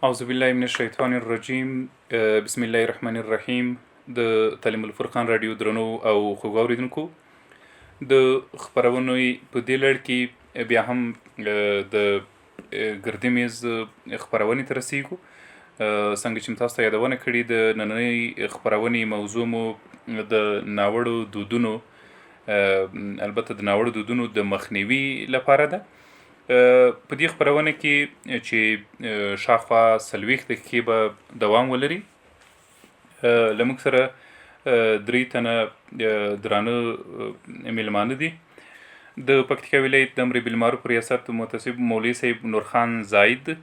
اعوذ بالله من الشیطان الرجیم. بسم الله الرحمن الرحیم. د تعلیم الفرقان رادیو درنو او خوږو اوریدونکو، د خپرونې په دې لړ کې بیا هم د ګردي میز خپرونې ته رسیږو. څنګه چې تاسو ته یادونه کړې، د نننۍ خپرونې موضوع مو د ناوړو دودونو، البته د ناوړو دودونو د مخنیوي لپاره ده. په دې خپرونه کې چې شاوخوا 40 دقیقې به دوام ولري، له موږ سره 3 تنه درانه میلمانه دي. د پکتیکا ولایت د امر بالمعروف ریاست متصب مولوي صاحب نورخان زاید،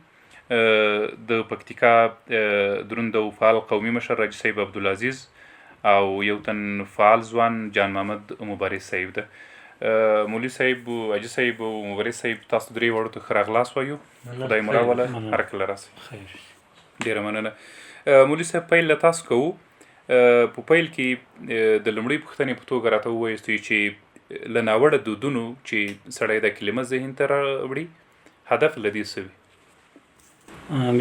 د پکتیکا دروند او فعال قومي مشر راجي صاحب عبدالعزیز، او یو تن فعال ځوان جان محمد مبارز صاحب ده. مولوي صاحب، حاجي صاحب او مبارز صاحب، تاسو درې واړو ته ښه راغلاست وایو. خدای مو راوله، هر کله راسئ. ډېره مننه. مولوي صاحب، پیل له تاسو کوو. په پیل کې د لومړۍ پوښتنې په توګه راته ووایاستئ چې له ناوړه دودونو چې سړی دا کلمه ذهن ته راوړي، هدف له دې څه وي؟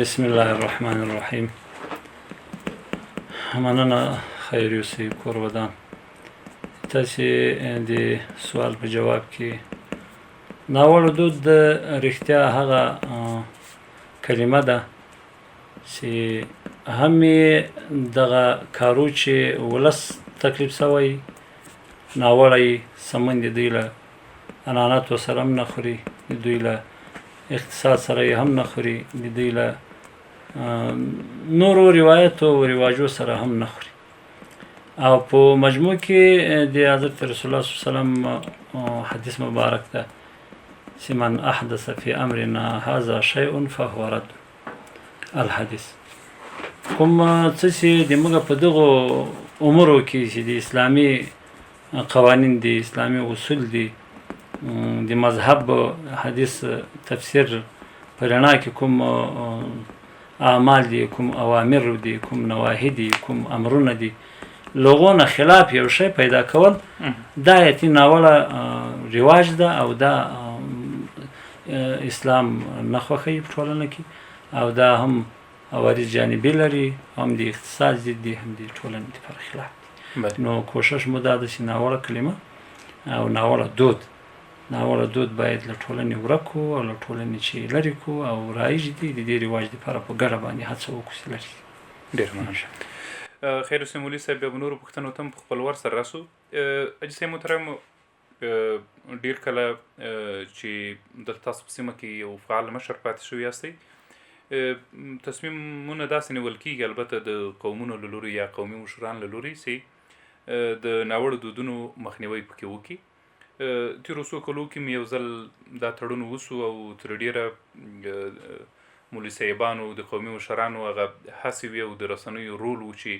بسم الله الرحمن الرحیم. مننه خیر یوسف کورودان. تاسې د سوال په جواب کې ناوړه دود د رښتیا هغه کلمه ده چې هم یې دغه کارو چې ولس تکلیف سوی ناوړه یې سمون د دوی له عنعناتو سره هم نه خوري، د دوی له اقتصاد سره یې هم نه خوري، د دوی له نورو روایتو او رواجو سره هم نه خوري. او په مجموع کې د حضرت رسول الله صلی الله علیه وسلم حدیث مبارک ده چې من احدث فی امرنا هذا شیء فهو رد الحدیث. کوم څه چې د موږ په دغو امورو کې چې د اسلامي قوانین دي، اسلامي اصول دي، د مذهب حدیث تفسیر په رڼا کې کوم اعمال دي، کوم اوامر دي، کوم نواهی دي، کوم امرونه دي، لغونه خلاف یو شی پیدا کول، دا یتي ناوړه رواج ده او دا اسلام نه خوښوي په ټولنه کې، او دا هم عوارض جانبي لري، هم د اقتصاد ضد دي، هم د ټولنې لپاره خلاف دي. نو کوشش مو دا ده چې ناوړه کلمه او ناوړه دود باید له ټولنې ورک کړو او له ټولنې چې لرې کړو او رایج دي د دې رواج لپاره په ګډه باندې هڅه وکړو چې لرې. ډېر مننه. خیر اوسئ مولوي صاحب، بیا به نورو پوښتنو ته هم په خپل ور سره راسو. حاجي صاحب محترم، ډېر کله چې دلته تاسو په سیمه کې یو فعال مشر پاتې شوي یاستئ، تصمیمونه داسې نیول کېږي، البته د قومونو له لوري یا قومي مشران له لوري، چې د ناوړو دودونو مخنیوی پکې وکړي. تېرو څو کلو کې مې یو ځل دا تړون وسو او تر ډېره مولوي صاحبانو، د قومي مشرانو هغه هڅې وې او د رسنیو رول و چې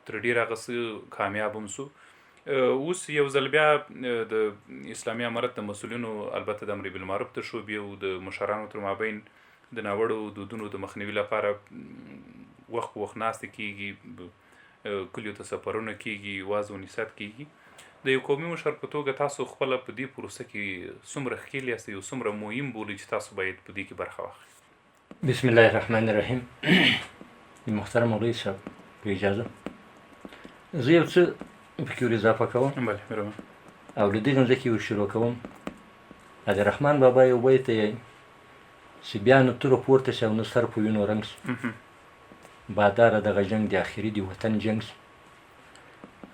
تر ډېره هغه څه کامیاب هم سو. اوس یو ځل بیا د اسلامي امارت د مسؤلینو، البته د امر بالمعروف د شعبې او د مشرانو تر مابین د ناوړو دودونو د مخنیوي لپاره وخت په وخت ناستې کېږي، کلیو ته سفرونه کېږي، واز و نصیحت کېږي. د یو قومي مشر په توګه تاسو خپله په دې پروسه کې څومره ښکېل یاستئ او څومره مهم بولئ چې تاسو باید په دې کې برخه واخلئ؟ بسم الله الرحمن الرحیم. محترم مولوي صاحب، په اجازه زه یو څه پکې ور اضافه کوم. بله، مهربانه. او له دې ځای کې ور شروع کوم. د رحمان بابا یو بیت دی چې بیا نه توره پورته شي او نه سر په وینو رنګ شي، باداره دغه جنګ د آخري د وطن جنګ شي،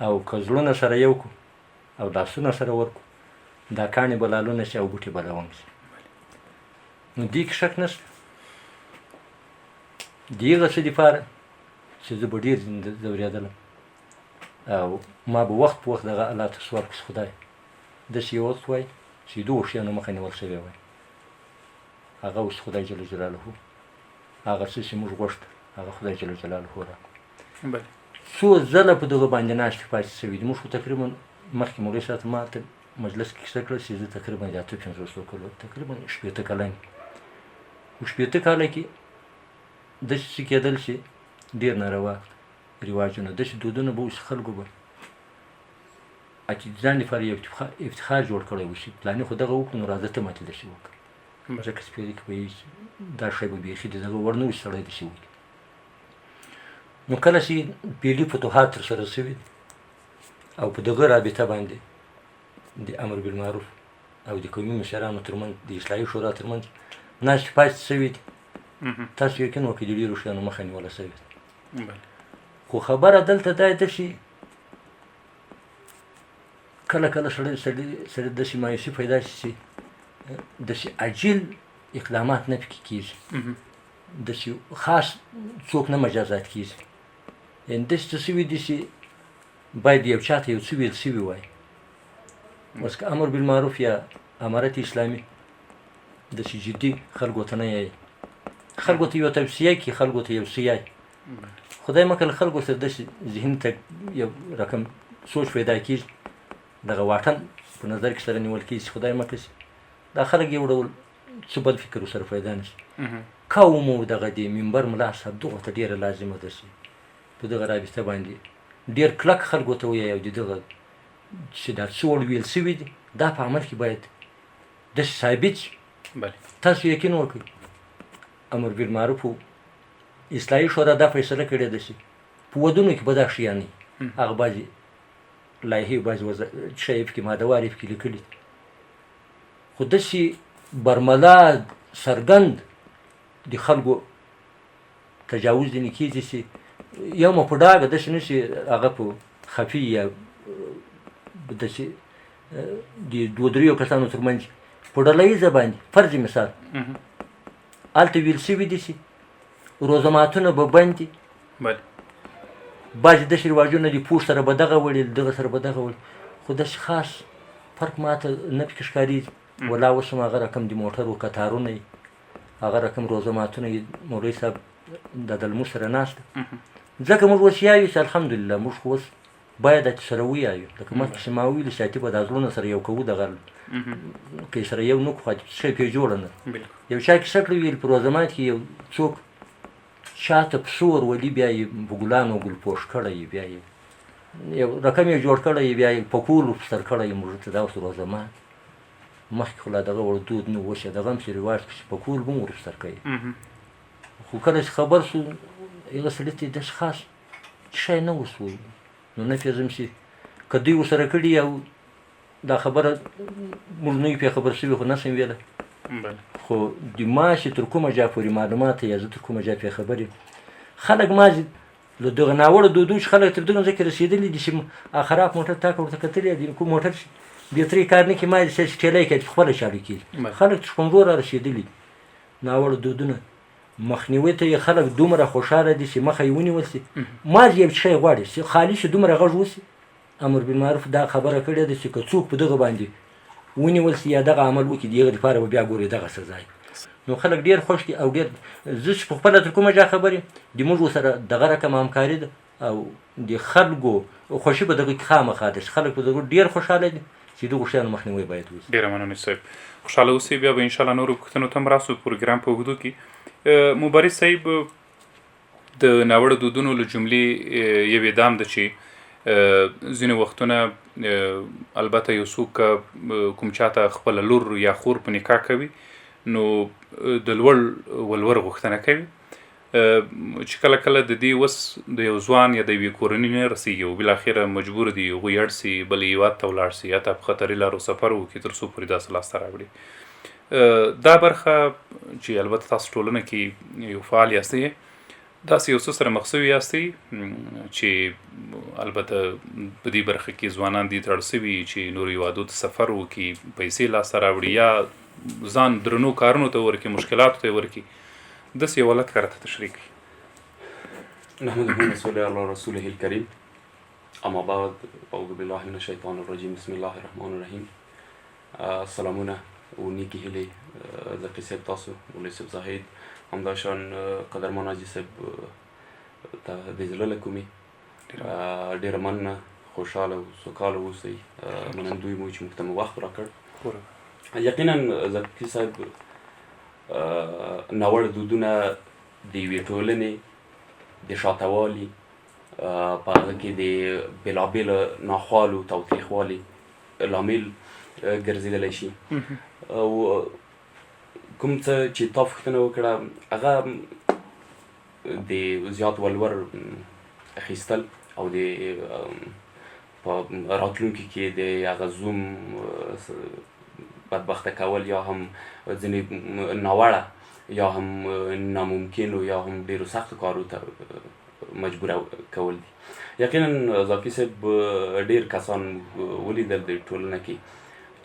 او که زړونه سره یو کړو او لاسونه سره ورکړو، دا کاڼې به لالونه شي او بوټي به لونګ شي. نو دې کې شک نشته. د هغه څه دپاره چې زه به ډېر ځورېدلم او ما به وخت په وخت دغه الله ته سوال کړو، خدای داسې یو وخت وایي چې دغو شیانو مخه نیول شوی وای، هغه اوس خدای جل جلاله هغه څه چې موږ غوښته هغه خدای جل جلاله راکړو. څو ځله په دغه باندې ناستې پاتې شوي دي. موږ خو تقریبا مخکې مولوي صاحب ما ته مجلس کې کیسه کړه چې زه تقریبا د 8-50 کلو، تقریبا 80 کلن، و 80 کاله کې داسې څه کېدل چې ډېر ناروا رواجونه، داسې دودونه به اوس خلکو به ځان لپاره یو افتخار جوړ کړی و چې پلانې خو دغه وکړو، نو راځه ته ماته داسې وکړه. ځکه سپېرې کې به دا شی به بیخي د دغه وړ نه وي سړی داسې وکړي. نو کله چې فعلي فتوحات ترسره شوي او په دغه رابطه باندې د امر بالمعروف او د قومي مشرانو ترمنځ د اصلاحي شورا ترمنځ ناستې پاستې شوي دي تاسو یقین وکړئ د ډېرو شیانو مخه نیوله شوې ده خو خبره دلته دا ده چې کله کله سړی داسې مایوسي پیدا شي چې داسې عجیل اقدامات نه پکې کېږي داسې خاص څوک نه مجازات کېږي یعنې داسې څه شوي دي چې باید یو چا ته یو څه ویل شوي وای اوس که امر بالمعروف یا امارت اسلامي داسې جدي خلکو ته نه یایي خلکو ته یو توصیه کړي خلکو ته یو څه یایي خدای مکړه خلکو سره داسې ذهن ته یو رقم سوچ پیدا کېږي دغه واټن په نظر کې سره نیول کېږي چې خدای مکړه چې دا خلک یو ډول څه بل فکر ورسره پیدا نه شي قوم و دغه د منبر ملا صاحب دغه ته ډېره لازمه ده چې په دغه رابطه باندې ډېر کلک خلکو ته ووایي او د دغه چې دا څه ور ویل شوي دي دا په عمل کې باید داسې ثابت شي تاسو یقین وکړئ امر بالمعروف و اصلاحي شورا دا فیصله کړې ده چې په ودونو کې به دا شیان نه وي هغه بعضې لایحې بعضې شی پکې مادهوارې پکې لیکلي خو داسې برملا څرګند د خلکو تجاوز ځینې کېږي چې یو مو په ډاګه داسې نه چې هغه په خفي یا داسې د دوه دریو کسانو ترمنځ په ډله ییزه باندې فرض مثال هلته ویل شوي دي چې روزماتونه به بند دي بعضې داسې رواجونه دي پوښ سره به دغه وړي دغه سره به دغه وړي خو داسې خاص فرق ماته نه پکې ښکارېږي ولا اوس هم هغه رقم د موټرو کتارونه یي هغه رقم روزماتونه یي مولوي صاحب د لمونځ سره ناست ځکه موږ اوس یایو چې الحمدلله موږ خو اوس باید چې سره ویایو لکه مخکې چې ما ویلي چې به دا زړونه سره یو کوو دغه که سره یو نه کړو څه پې جوړه نه یو چا کیسه کړې ویل په روزمات کې یو څوک شاته په سور ولي بیا یې په ګلانو ګلپوش کړی بیا یې یو رقم یې جوړ کړی بیا یې په کولو په سر کړی موږ ته دا اوس روزمات مخکې خو لا دغه وړ دود نه اوس یې دغه هم چې رواج چې په کول به هم ور سر کوي خو کله چې خبر شو هغه سړي ته داسې خاص شی نه وسو نو نه پوهېږم چې که دوی ورسره کړي او دا خبره موږ نه یو پرې خبر شوي خو نه شم ویلی خو د ما چې تر کومه جا پورې معلومات یا زه تر کومه جا پرې خبر یم خلک مازې له دغه ناوړه دودو چې خلک تر دغه ځای کې رسېدلي دي چې خراب موټر تا که ورته کتلی دی کوم موټر چې بېترۍ کار نه کړي ما چې ټیلی کړي چې خپله چالو کېږي خلک تر شپږ را رسېدلي دي ناوړه دودونه مخنیوي ته یې خلک دومره خوشحاله دي چې مخه یې ونیول شي مازې یو شی غواړي چې خالي چې دومره غږ وشي امر بالمعروف دا خبره کړې ده چې که څوک په دغه باندې ونیول شي یا دغه عمل وکړي د هغه دپاره به بیا ګوري دغه سزا نو خلک ډېر خوښ دي او ډېر زه چې په خپله تر کومه جا خبر یم د موږ ورسره دغه رقم همکاري ده او د خلکو خوښي په دغه کې خامخا ده چې خلک په دغه ډېر خوشحاله دي چې دغو شیانو مخنیوی باید وشي ډېره مننه صاحب خوشحاله اوسئ بیا به انشاءالله نورو پوښتنو ته هم راسو پروګرام په اوږدو کې مبارز صاحب د ناوړه دودونو له جملې یوې دام ده چې ځینې وختونه البته یو څوک کوم چاته خپله لور یا خور په نکاح کوي نو د لوړ ولور غوښتنه کوي چې کله کله د دې وس د یو ځوان یا د یوې کورنۍ نه رسېږي او بالاخره مجبور دي هغوی اړ سي بل هېواد ته ولاړ سي یا ته په خطري لارو سفر وکړي تر څو پورې داسې لاسته راوړي دا برخه چې البته تاسو ټولنه کې یو فعال یاستئ داسې یو څه سره مخ سوي یاستئ چې البته په دې برخه کې ځوانان دي تړل سوي چې نورو هېوادو ته سفر وکړي پیسې لاسته راوړي یا ځان درنو کارونو ته ورکړي مشکلاتو ته ورکړي داسې یو حالت که راته تشریح کړي نحمده ونصلي علی رسوله الکریم اما بعد اعوذ بالله من الشیطان الرجیم بسم الله الرحمن الرحیم سلامونه او نیکی هیلې زکي صاحب تاسو مولوي صاحب زاهد همداشان قدرمان حاجي صاحب ته د زړه له کومې ډېره مننه خوشحاله او سوکاله اوسئ منندوی مو چې موږ ته مو وخت راکړ یقینا زکي صاحب ناوړه دودونه د یوې ټولنې د شاتهوالي په هغه کې د بېلابېلو ناخوالو تاوتریخوالي لامل ګرځېدلی شي او کوم څه چې تا پوښتنه وکړه هغه د زیات ولور اخیستل او د په راتلونکي کې د هغه زوم بدبخته کول یا هم ځینې ناوړه یا هم ناممکنو یا هم ډېرو سختو کارو ته مجبوره کول دي. یقینا ذاکي صاحب ډېر کسان ولیدل د ټولنه کې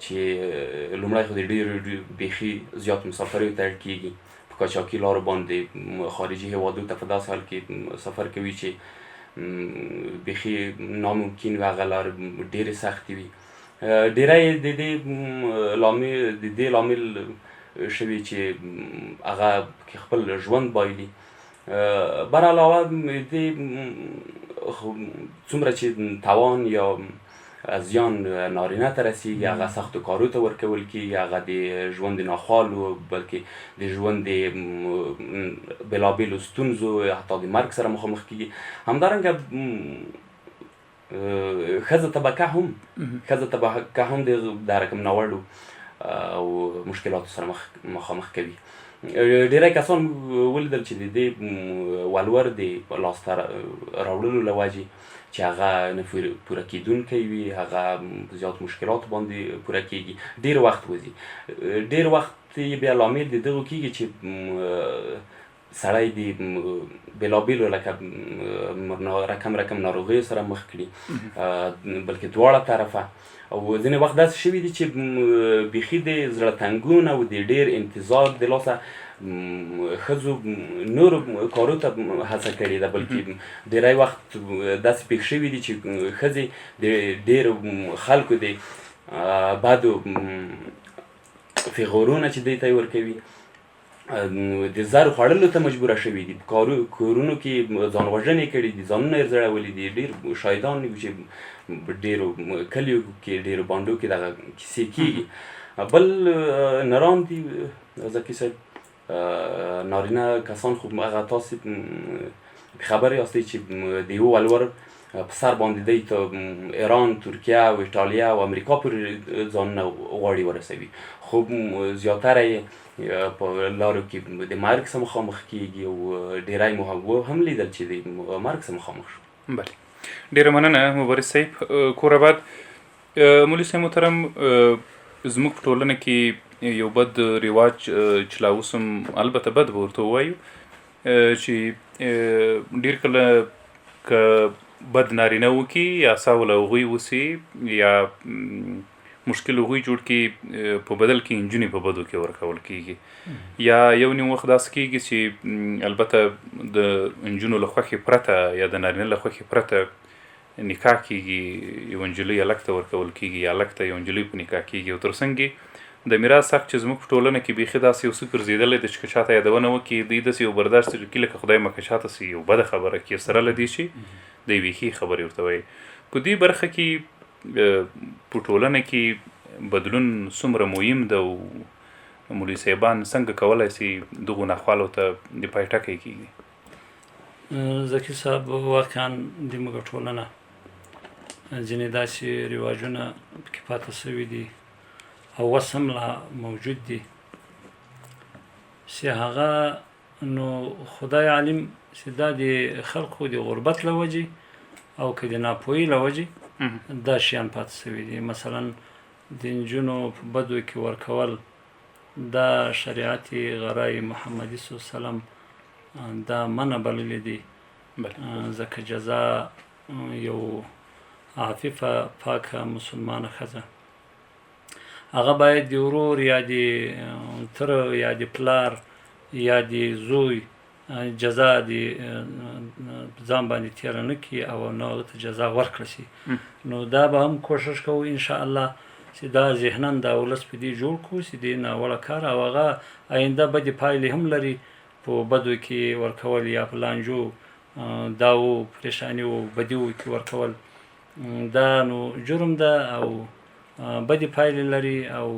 چې لومړی خو د ډېرو بیخي زیات مسافریو ته اړ کېږي، په قاچاقي لارو باندې خارجي هېوادونو ته په داسې حال کې سفر کوي چې بیخي ناممکن وي، هغه لارې ډېرې سختې وي. ډېری د دې لامل شوي چې هغه خپل ژوند بایلي. بر علاوه د څومره چې توان یا زیان نارینه ته رسیږي هغه سختو کارو ته ورکول کېږي، هغه د ژوند ناخوالو بلکې د ژوند د بېلابېلو ستونزو حتی د مرګ سره مخامخ کېږي. همدارنګه ښځه طبقه هم د رقم ناوړو او مشکلاتو سره مخامخ کوي. ډېری کسان ولیدل چې د دې ولور د لاسته راوړلو له وجې چې هغه نه پوره کېدونکی وي، هغه زیات مشکلاتو باندې پوره کېږي، ډېر وخت وځي. ډېر وخت یې بیا لامل د دغو کېږي چې سړی د بېلابېلو لکه رقم ناروغیو سره مخ کړي، بلکې دواړه طرفه. او ځینې وخت داسې شوي دي چې بیخي د زړه تنګون او د ډېر انتظار د لاسه ښځو نورو کارو ته هڅه کړې ده، بلکې ډېری وخت داسې پېښ شوي دي چې ښځې د ډېرو خلکو د بدو فغورونه چې دوی ته یې ورکوي د زر خوړلو ته مجبوره شوي دي، کورونو کې ځان وژنې کړي دي، ځانونه یې زړولي دي. ډېر شاهدان یو چې ډېرو کلیو کې ډېرو بانډو کې دغه کیسې کېږي. بل نران دي ذکي صاحب، نارینه کسان خو هغه تاسې خبر یاستئ چې د یو ولور په سر باندې دی ته ایران، ترکیه او ایټالیا او امریکا پورې ځانونه غواړي ورسوي، خو زیاتره یې په لارو کې د مرګ سره مخامخ کېږي او ډېری مو هم لیدل چې د مرګ سره مخامخ شو. بله، ډېره مننه مبارز صاحب. کور آباد. مولوي صاحب محترم، زموږ په ټولنه کې یو بد رواج چې لا اوس هم البته بد به ورته ووایو چې ډېر کله که بد نارینه وکړي یا ساول هغوی اوسي یا مشکل هغوی جوړ کړي، په بدل کې نجونې په بدو کې ورکول کېږي. یا یو نیم وخت داسې کېږي چې البته د نجونو له خوښې پرته یا د نارینه له خوښې پرته نکاح کېږي، یو نجلۍ هلک ته ورکول کېږي یا هلک ته یو نجلۍ په نکاح کېږي. او تر څنګ د میراث حق چې زموږ په ټولنه کې بیخي داسې یو څه ګرځېدلی دی چې که چاته یادونه وکړي دوی داسې یو برداشت کوي لکه خدای مکه چاته سي یو بده خبره کړي، سره له دې چې د یوې ښې خبرې ورته وایي. په دې برخه کې په ټولنه کې بدلون څومره مهم ده او مولوي صاحبان څنګه کولی شي دغو ناخوالو ته د پای ټکی کېږي؟ ذکي صاحب، واقعا د موږ ټولنه ځینې داسې رواجونه پکې پاته شوي دي او اوس هم لا موجود دي چې هغه نو خدای عالم چې دا د خلقو د غربت له وجې او که د ناپوهۍ له وجې دا شیان پاته شوي دي. مثلا د نجونو په بدو کې ورکول دا شریعت غرای محمدي صلی الله علیه وسلم دا منع بللی دی، ځکه جزا یو عفیفه پاکه مسلمانه ښځه هغه باید د ورور یا د تره یا د پلار یا د زوی جزا د ځان باندې تېره نه کړي او نه هغه ته جزا ورکړه شي. نو دا به هم کوشش کوو انشاءالله چې دا ذهناً دا ولس په دې جوړ کړو چې دې ناوړه کار او هغه آینده بدې پایلې هم لري. په بدو کې ورکول یا په لانجو داو پریشانیو بدیو کې ورکول دا نو جرم ده او بدې پایلې لري او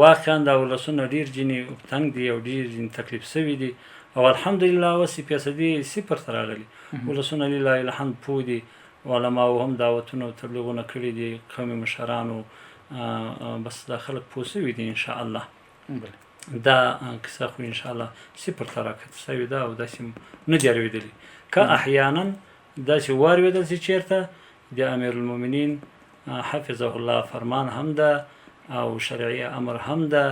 واقعا دا ولسونه ډېر ځینې تنګ دي او ډېر ځینې تکلیف شوي دي او الحمدلله اوس یې فیصدي صفر ته راغلي. ولسونه لله الحمد پوه دي، علماو هم دعوتونه او تبلیغونه کړي دي، قومي مشرانو بس دا خلک پوه شوي دي انشاءالله. دا کیسه خو انشاءالله صفر ته راکښته شوې ده او داسې نه دي اورېدلي. که احیانا داسې واورېدل چې چېرته د امیرالمؤمنین حفظه الله فرمان هم ده او شرعي امر هم ده،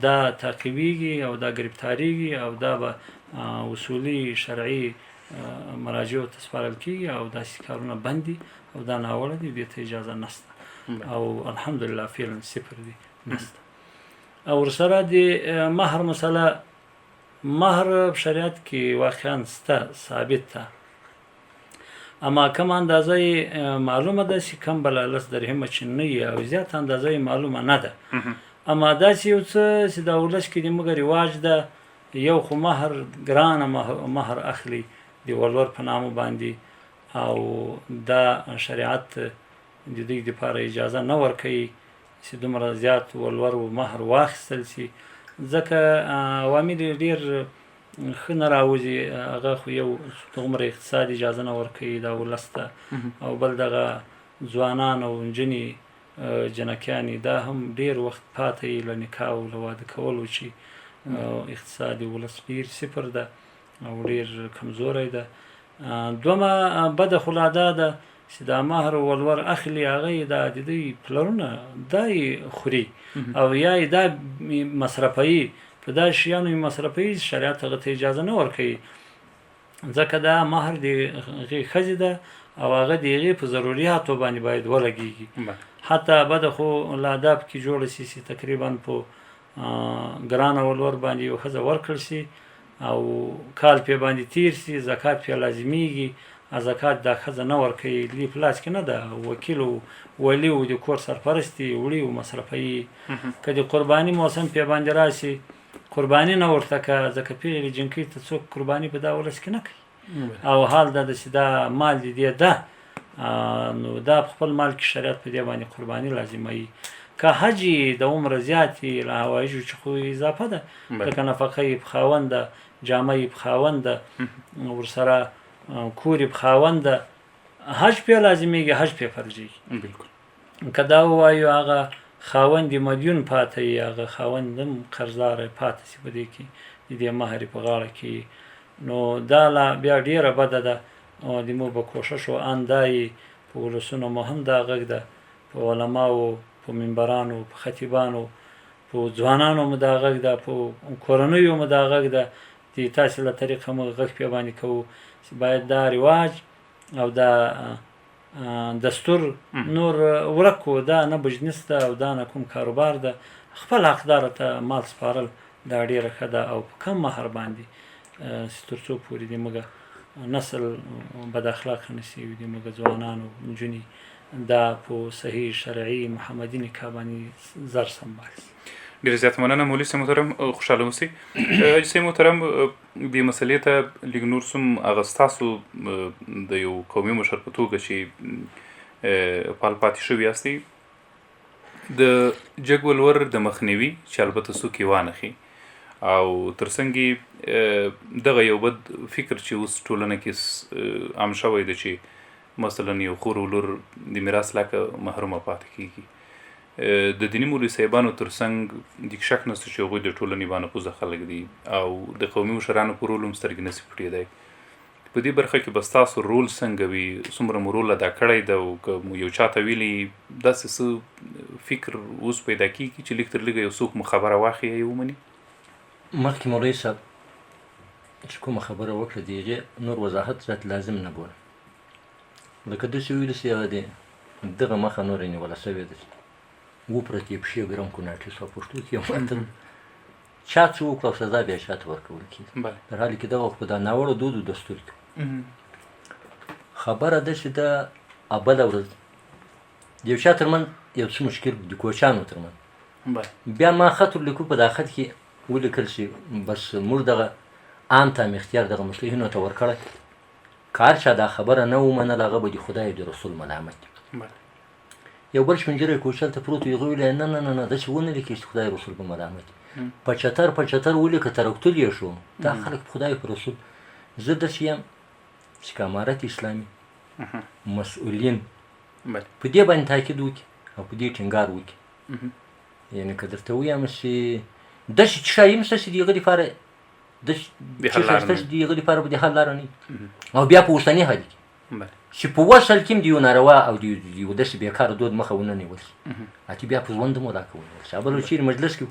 دا تعقیبیږي او دا گرفتاریږي او دا به اصولي شرعي مراجعو ته سپارل کېږي او داسې کارونه بند دي او دا ناوړه دي، دې ته اجازه نشته او الحمدلله فعلا صفر دي نشته. او ورسره د مهر مسله، مهر په شریعت کې واقعا سته، ثابت ده، اما کم اندازه معلومه ده چې کم بله 10 درهمه چې نه وي او زیات اندازه معلومه نه ده. اما داسې یو څه چې دا ولس کې د موږ رواج ده، یو خو مهر ګرانه مهر اخلي د ولور په نامه باندې او دا شریعت د دوی دپاره اجازه نه ورکوي چې دومره زیات ولور و مهر واخیستل شي، ځکه عوامل ډېر ښه نه راوځي. هغه خو یو دومره اقتصاد اجازه نه ورکوي دا ولس ته، او بل دغه ځوانان او نجونې جنکیانې دا هم ډېر وخت پاته یي له نکاح او له واده کولو چې اقتصاد ولس ډېر صفر ده او ډېر کمزوری ده. دومه بده خو لا دا ده چې دا مهر ولور اخلي، هغه یې دا د دوی پلرونه دا یې خوري او یا یې دا مصرفوي، په دا شیانو یې مصرفوي، شریعت هغه ته اجازه نه ورکوي، ځکه دا مهر د هغې ښځې ده او هغه د هغې په ضروریاتو باندې باید ولګېږي. حتی بده خو لا دا پکې جوړه شي چې تقریبا په ګرانه ولور باندې یو ښځه ورکړل شي او کال پې باندې تیر شي، زکات پې لازمیږي، زکات دا ښځه نه ورکوي، دې په لاس کې نه ده، وکیل و ولي و د کور سرپرستي وړي و مصرفوي. که د قرباني موسم پې باندې راشي قرباني نه ورته که، ځکه پیغلې جنکۍ ته څوک قرباني په دا ولس کې نه کوي او حال دا ده چې دا مال د دې ده، نو دا په خپل مال کې شریعت په دې باندې قرباني لازموي. که حج د عمر زیات وي له حوایجو چې خو اضافه ده، لکه نفقه یې په خاوند ده، جامه یې په خاوند ده، ورسره کور یې په خاوند ده، حج پې لازمیږي، حج پې فرضیږي. که دا ووایو هغه خاوند یې مدیون پاته یي، هغه خاوند هم قرضداره پاته شي په دې کې د دې مهر په غاړه کې، نو دا لا بیا ډېره بده ده. د موږ به کوښښ و ان دا یې په ولسونو مو هم دا غږ ده، په علماو، په منبرانو، په خطیبانو، په ځوانانو مو دا غږ ده، په کورنیو مو دا غږ ده، د تاسې له طریقه موږ غږ پې باندې کوو چې باید دا رواج او دا دستور نور ورک کړو، دا نه بجنس ده او دا نه کوم کاروبار ده، خپل حقداره ته مال سپارل دا ډېره ښه ده او په کم مهر باندې چې تر څو پورې د موږ نسل بد اخلاقه نه شي، د موږ ځوانانو نجونې دا په صحیح شرعي محمدي نکاح باندې زر سنبال شي. ډېر زیات مننه مولوي صاحب محترم، خوشحاله اوسئ. حاجي صاحب محترم، دې مسلې ته لږ نور څوم هغه ستاسو د یو قومي مشر په توګه چې فعال پاتې شوي یاستئ د جګ ولور د مخنیوي چې البته څوک یې وانخلي او ترڅنګ دغه یو بد فکر چې اوس ټولنه کې عام شوی دی چې مثلا یو خور ولور د میراث لاکه محرومه پاتې کېږي، د دیني مولوي صاحبانو ترڅنګ د شک نشته چې هغوی د ټولنې باندې خلک دي او د قومي مشرانو په رول هم سترګې نشي پټېدی. په دې برخه کې به ستاسو رول څنګه وي، څومره مو رول ادا کړی ده او که مو یو چاته ویلي داسې څه فکر اوس پیدا کېږي چې لږ تر لږه یو څوک مو خبره واخلي یا یې ومني؟ مخکې مولوي صاحب چې کومه خبره وکړه د هغې نور وضاحت زیات لازم نه بوله، لکه داسې ویلي چې هغه د دغه مخه نوره نیوله شوې ده و پرتې پښې ګرم کوناټې سوه پښتو کې یو متل چا څه وکړه او سزا بیا چاته ورکول کېږي، در حالې کې دغه په دا ناوړه دود و دستور کې خبره ده چې ده بله ورځ د یو چا ترمنځ یو څه مشکل د کوچیانو ترمنځ بیا ما خط ورلیکو، په دا خط کې ولیکل چې بس موږ دغه عام تام اختیار دغه مصلحینو ته ورکړی، که هر چا دا خبره نه ومنله هغه به د خدای د رسول ملامت وي. یو بل شپون ږیری کوچل ته پروت و، هغه ویل نه نه نه داسې ونه لیکي چې خدای رسول به ملامت وي، په چتر ولیکه ترکتل یې شو، دا خلک په خدای په رسول. زه داسې یم چې که امارت اسلامي مسؤلین په دې باندې تاکید وکړي او په دې ټینګار وکړي، یعنې که درته ووایم چې داسې چې ښایي نشته چې د هغه دپاره چې ښایسته چې د هغه دپاره به د حل لاره نه وي او بیا په اوسني حال کې چې په وصل کې هم د یو ناروا او د یو داسې بېکاره دود مخه ونه نیول شي اتې بیا په ژوند هم ودا ونیول شي بل چېرې مجلس کې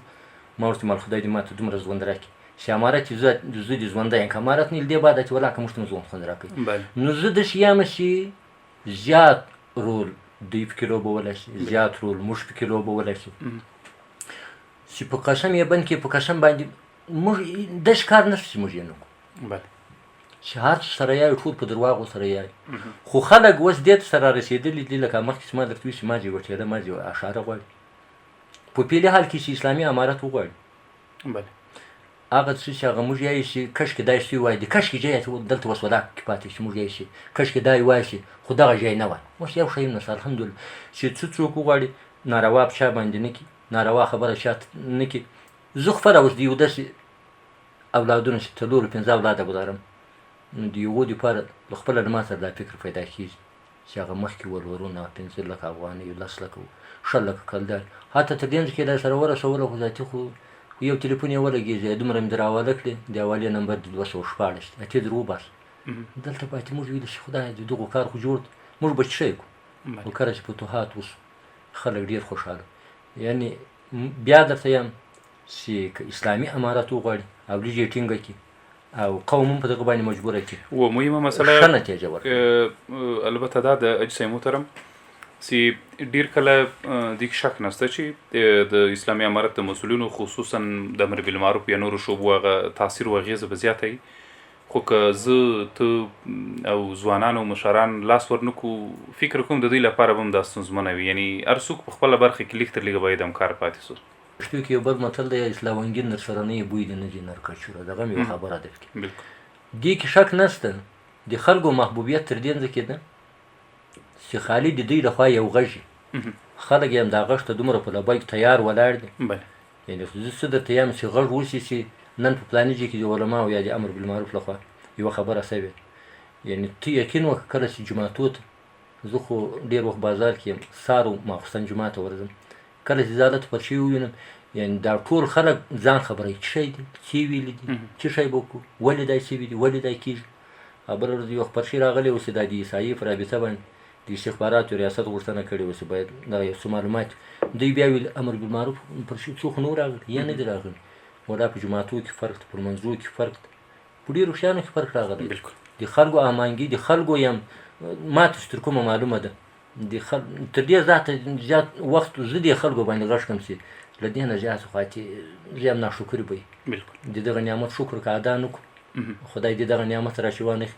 ما ورته ویل خدای دې ماته دومره ژوند راکړي چې امارت چې زه د ژوندی یم که امارت نه دې بعد چې ولاکه موږ ته ژوند خوند راکوي نو زه داسې یم چې زیات رول دوی پکې لوبولی شي زیات رول موږ پکې لوبولی شي چې په قسم یې بند کې په قسم باندې موږ داسې کار نشته چې موږ یې نه کړو چې هر څه سره یایو ټول په درواغو سره یایو خو خلک اوس دې ته سره رسېدلي دي لکه مخکې چې ما درته ویل چې ما دې وټېده ما دې اشاره غواړي په پېلي حال کې چې اسلامي امارت وغواړي هغه څه چې هغه موږ یایو چې کشکې دا شی وایي د کشکې ځای دلته اوس ولاک کې پاتې چې موږ یایو چې کشکې دا یې وایي چې خو دغه ځای نه وای اوس یو شی هم نشته الحمدلله چې څه څوک وغواړي ناروا په چا باندې نه کړي ناروا خبره چا نه کړي زه خپله اوس د یو داسې اولادونه چې څلورو پنځه اولاده به لرم نو د یوه دپاره خپله له ما سره دا فکر پیدا کېږي چې هغه مخکې ولورونه 15 لکه افغانۍ 10 لکه 6 لکه کلدار حتی تر دې کې دا سره ورسوله خو ذاتي خو یو تلیفون یې ولګېږي دومره مې در حواله کړې د حوالې نمبر د 214 اتې در وباسه دلته پاتې موږ ویل چې خدای د دغو کار خو جوړ موږ به څه کړو خو کله چې فتوحات وشو خلک ډېر خوشحاله یعنې بیا درته یم چې که اسلامي امارت وغواړي او لږ یې ټینګه کړي او قوم هم په دغه باندې مجبوره کړي و مهمه مسله ښه نتیجه ورکړي البته دا د اجسای محترم چې ډېر کله دې شک نشته چې د اسلامي امارت د مسؤلینو خصوصا د امر بالمعروف یا نورو شعبو هغه تاثیر و اغېزه به زیاته وي خو که زه ته او ځوانان او مشران لاس ورنکو فکر کوم د دوی لپاره به هم دا ستونزمنه وي یعنې هر څوک په خپله برخه کې لږ تر لږه باید همکار پاتې سو پښتو کې یو بل متل دی اسلامنګي نر سره نه بوی دی نه دی نر کچوره دغه هم یو خبره ده دې کې شک نشته د خلکو محبوبیت تر دې ځکه ده چې خالي د دوی لخوا یو غږ خلک یې هم دا غږ ته دومره په لبیک تیار ولاړ دي یعنې زه څه درته یم چې غږ وشي چې نن په فلاني ځای کې د علماو یا د امر بالمعروف لخوا یوه خبره سوې یعنې ته یقین وکړه کله چې جوماتو ته زه خو ډېر وخت بازار کې یم سهار و ماخوستن جومات ته ورځم کله چې زه هلته پرچې ووینم یعنې دا ټول خلک ځان خبروي څه شی دی څه ویلي دي څه شی به وکړو ولې دا شوي دي ولې دا کېږي بله ورځ یو پرچې راغلی و چې دا د عیسایي په رابطه باندې د استخباراتو ریاست غوښتنه کړې وه چې باید دغه یو څه معلومات دوی بیا ویل امر بالمعروف پرچې څوک نو راغلی یا نه دي راغلي ولا په جوماتو کې فرق ده په لمانځو کې فرق ده په ډېرو شیانو کې فرق راغلی د خلکو امانګي د خلکو یم ماته چې تر کومه معلومه ده تر دې ذاته زیات وخت زه د خلکو باندې غږ کړم چې له دې نه زیات خو اتې زه هم ناشکري به وي د دغه نعمت شکر که ادا نه کړو خدای دې دغه نعمت راشي وانخ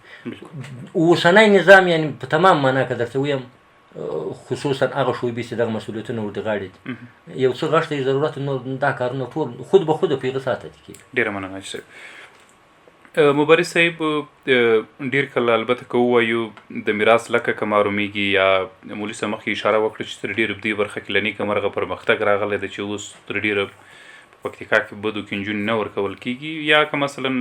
اوسنی نظام یعنې په تمام معنا که درته ویم خصوصا هغه شعبې چې دغه مسؤلیتونه ورته غاړې دي یو څه غږ ته یې ضرورت نو دا کارونه ټول خود به خود په هغه ساعته دي کېږي ډېره مننه صاحب مبارز صاحب ډېر کله البته که ووایو د میراث لکه که معلومیږي یا مولوي صاحب مخکې اشاره وکړه چې تر ډېره په دې برخه کې له نیکه مرغه پرمختګ راغلی ده چې اوس تر ډېره په پکتیکا کې بدو کې نجونې نه ورکول کېږي یا که مثلا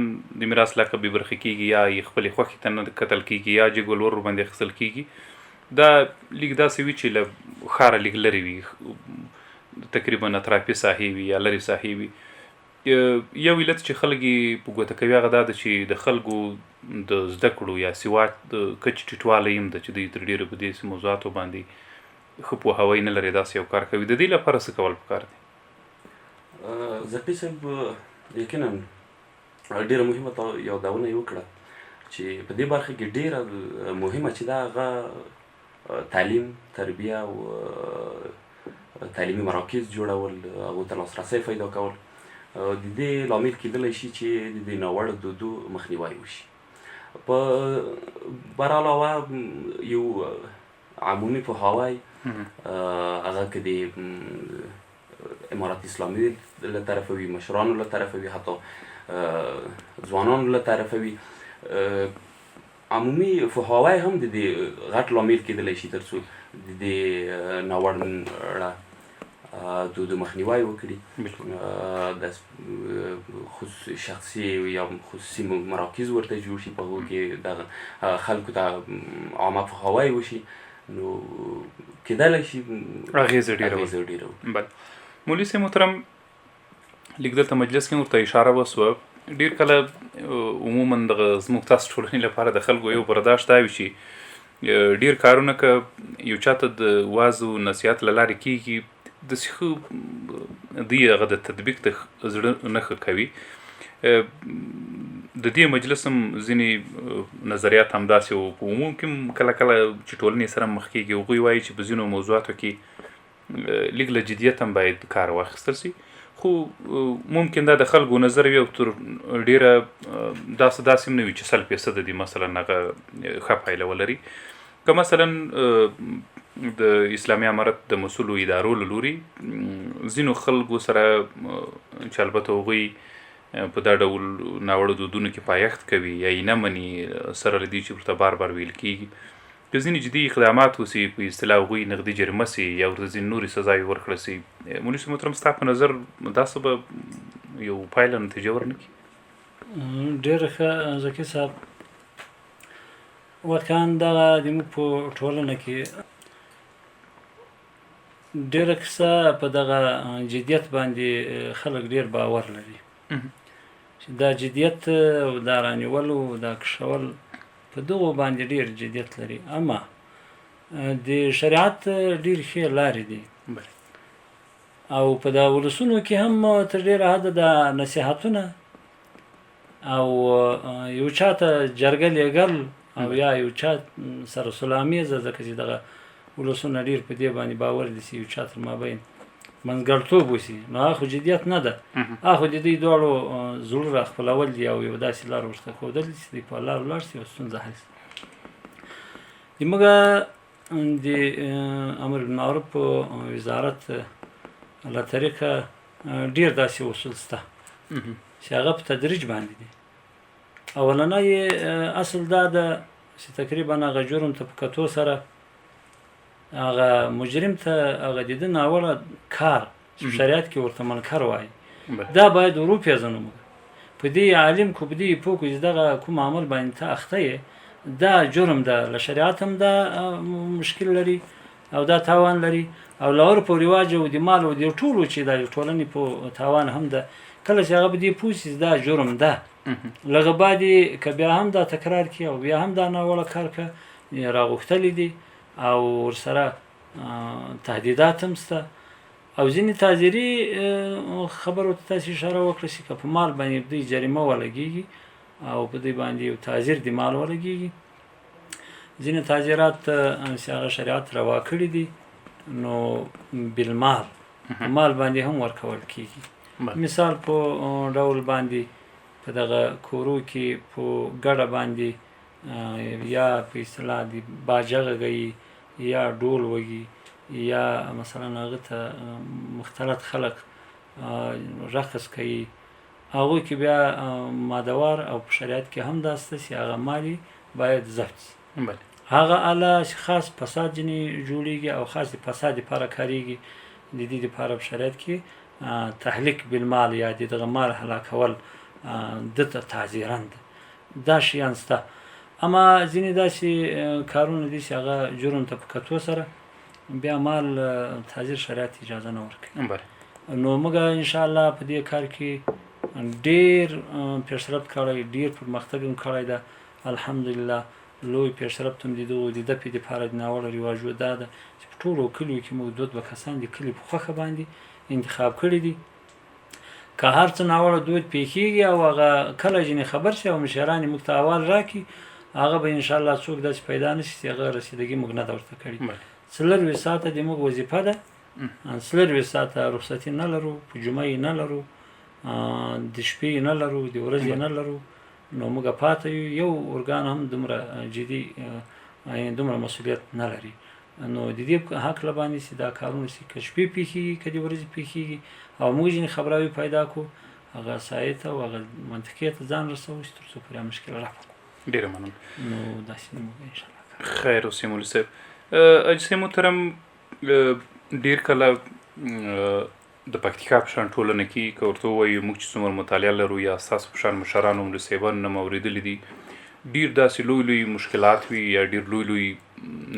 د میراث لکه بې برخې کېږي یا یې خپلې خوښې ته نه کتل کېږي یا جګ ولور باندې اخیستل کېږي دا لږ داسې وي چې له ښاره لږ لرې وي تقریبا اطرافي ساحې وي یا لرې ساحې وي یو علت چې خلک یې په ګوته کوي هغه دا ده چې د خلکو د زده کړو یا سواد د کچې ټیټوالی هم ده چې دوی تر ډېره په دې موضوعاتو باندې ښه پوهاوی نه لري داسې یو کار کوي د دې لپاره څه کول پکار دی زکي صاحب یقینا ډېره مهمه یادونه یې وکړه چې په دې برخه کې ډېره مهمه چې دا هغه تعلیم تربیه او تعلیمي مراکز جوړول هغو ته لاسرسی پیدا کول د دې لامل کېدلی شي چې د دې ناوړه دودو مخنیوی وشي په بر علاوه یو عمومي پوهاوی هغه که د امارت اسلامي له طرفه وي مشرانو له طرفه وي حتی ځوانانو له طرفه وي عمومي پوهاوی هم د دې غټ لامل کېدلی شي تر څو د دې ناوړه دودو مخنیوی وکړي د شخصي یا خصوصي مراکز ورته جوړ شي په هغو کې دغه خلکو ته عامه پوهاوی وشي نو کېدلی شي اغېزه ډېره وکړي بله مولوي صاحب محترم لږ دلته مجلس کې ورته اشاره وسوه ډېر کله عموما دغه زموږ تاسو ټولنې لپاره د خلکو یو برداشت دا وي چې ډیر کارونه که یو چاته د واز او نصیحت له لارې کېږي داسې ښه دوی هغه د تطبیق ته زړه نه ښه کوي. د دې مجلس هم ځینې نظریات همداسې وو. په عموم کې هم کله کله چې ټولنې سره مخ کېږي هغوی وایي چې په ځینو موضوعاتو کې لږ له جدیت هم باید کار واخیستل سي، خو ممکن دا د خلکو نظر وي او تر ډیره داسې هم نه وي چې 100% دي مثلا هغه ښه پایله ولري. که مثلا د اسلامي امارت د مسؤلو ادارو له لوري ځینو خلکو سره چې البته هغوی په دا ډول ناوړه دودونو کې پایښت کوي یا یې نه مني سره له دې چې ورته بار بار ویل کېږي، که ځینې جدي اقدامات وسي په اصطلاح هغوی نغدي جریمه سي یا ورته ځینې نورې سزاوې ورکړل سي، مولوي صاحب محترم ستا په نظر دا څه به یو پایله نتیجه ورنکړي؟ ډېر ښه ذکي صاحب، واقعا دغه زموږ په ټولنه کې ډېره کیسه په دغه جدیت باندې خلک ډېر باور لري چې دا جدیت او دا رانیول او دا کشول په دغو باندې ډېر جدیت لري. اما د شریعت ډېر ښې لارې دي او په دا ولسونو کې هم تر ډېره حده د نصیحتونه او یو چاته جرګه لیږل او یا یو چا سره سلامیزه، ځکه چې دغه ولسونه ډېر په دې باندې باور دي چې یو چا تر مابین منځګړتوب وسي، نو هغه خو جدیت نه ده، هغه خو د دوی دواړو زړه راخپلول دي او یو داسې لار ورته ښودل دي چې دوی په لار ولاړ شي او ستونزه حل شي. زموږ د امر بالمعروف په وزارت له طریقه ډېر داسې اصول شته چې هغه په تدریج باندې دي. اولنی اصل دا ده چې تقریبا هغه جرم ته په کتو سره هغه مجرم ته هغه د ده ناوړه کار چې شریعت کې ورته منکر وایي دا باید وروپېژنو. موږ په دې عالم کو په دې پوه کړو چې دغه کوم عمل باندې ته اخته یې دا جرم ده، له شریعت هم دا مشکل لري او دا تاوان لري او له عرف او رواج او د مال او د ټولو چې د ټولنې په تاوان هم ده. کله چې هغه په دې پوه شي دا جرم ده، لږه بعد یې که بیا هم دا تکرار کړي او بیا هم دا ناوړه کار که راغوښتلی دي او ورسره تهدیدات هم شته او ځینې تعزیري خبرو ته تاسې اشاره وکړه چې که په مال باندې دوی جریمه ولګېږي او په دوی باندې یو تعزیر د مال ولګېږي، ځینې تعزیرات چې هغه شریعت روا کړي دي نو بالمال مال باندې هم ورکول کېږي. مثال په ډول باندې په دغه کورو کې په ګډه باندې یا په اصطلاح د باجه غږوي یا ډول وږي یا مثلا هغه ته مختلط خلق رقص کوي، هغوی کې بیا مادوار او په شریعت کې هم دا شته چې هغه مالی باید ضبط شي. هغه آله چې خاص فساد ځینې جوړېږي او خاص د فساد دپاره کارېږي، د دې دپاره په شریعت کې تهلیک بالمال یا د دغه مال هلاکول ده ته تعزیرا ده، دا شیان شته. اما ځینې داسې کارونه دي چې هغه جرم ته په کتو سره بیا مال تعزیر شریعت اجازه نه ورکوي. نو موږ انشاءالله په دې کار کې ډېر پیشرفت کړی، ډېر پرمختګ هم کړی ده الحمدلله. لوی پیشرفت هم د دپې دپاره د ناوړه رواجو دا ده چې په ټولو کلیو کې موږ 2 کسان د کلي په خوښه باندې انتخاب کړي دي. که هر څه ناوړه دود پیښیږي او هغه کله ځینې خبر شي او مشران یې موږ ته احوال راکړي، هغه به انشاءالله څوک داسې پیدا نه شي چې هغه رسیدګي موږ نه ده ورته کړې. 24 ساعته د موږ وظیفه ده، 24 ساعته رخصتي نه لرو، په جمعه یې نه لرو، د شپې یې نه لرو، د ورځې یې نه لرو. نو موږ پاته یو ارګان هم دومره جدي دومره مسؤلیت نه لري. نو د دې هکله باندې چې دا کارونه چې که شپې پیښیږي که د ورځې پیښیږي او موږ ځینې خبراوي پیدا کړو، هغه سایې ته او هغه منطقې ته ځان رسوو چې تر څو پورې مشکل رفع کړو. ډېره مننه. نو داسې موږ انشاءالله خیر اوسې مولوي صاحب. اجسې محترم ډېر کله د پکتیکا په شان ټولنه کې که ورته ووایو موږ چې څومره مطالعه لرو یا ستاسو په شان مشرانو مولوي صاحبانو نه مو اورېدلي دي، ډېر داسې لوی لوی مشکلات وي یا ډېر لوی لوی